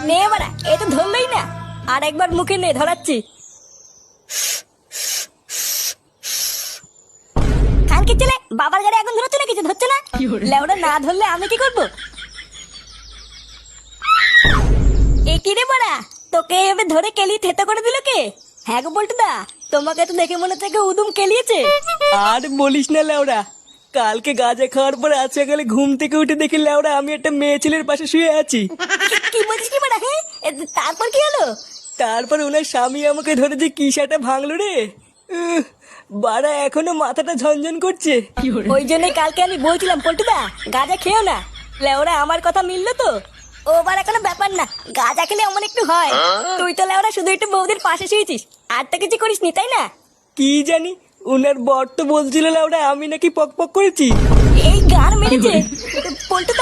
নে বাড়া, এ তো ধরলই না। আর একবার মুখে নে, ধরাচ্ছি। কালকে চলে বাবার গাড়ি এখন ধরছে না, কিছু ধরছে না। লেওড়া না ধরলে আমি কি করবো? এ কি রে বাড়া, তোকে এভাবে ধরে কেলি থেতো করে দিল কে? হ্যাঁ গো বল্টুদা, তোমাকে তো দেখে মনে হচ্ছে উদুম কেলিয়েছে। আর বলিস না লেওড়া, কালকে গাঁজা খাওয়ার পর আজকে গেলে ঘুম থেকে উঠে দেখি লেওড়া আমি একটা মেয়ে ছেলের পাশে শুয়ে আছি। কি বলছিস কি বাড়া? হ্যাঁ, তারপর কি হলো? তারপর ওনার স্বামী আমাকে ধরে যে কি সেটা ভাঙলো রে। উহ, বাড়া এখনো মাথাটা ঝনঝন করছে। ওই জন্যই কালকে আমি বলছিলাম পল্টুদা গাঁজা খেও না। লেওরা আমার কথা মিললো তো। ও বাড়া কোনো ব্যাপার না, গাঁজা খেলে অমন একটু হয়। তুই তো লেওরা শুধু একটু বৌদির পাশে শুয়েছিস, আর তো কিছু করিসনি, তাই না? কি জানি, উনার বর তো বলছিল লেওড়া আমি নাকি পক পক করেছি। এই গান মেরেছে। পল্টু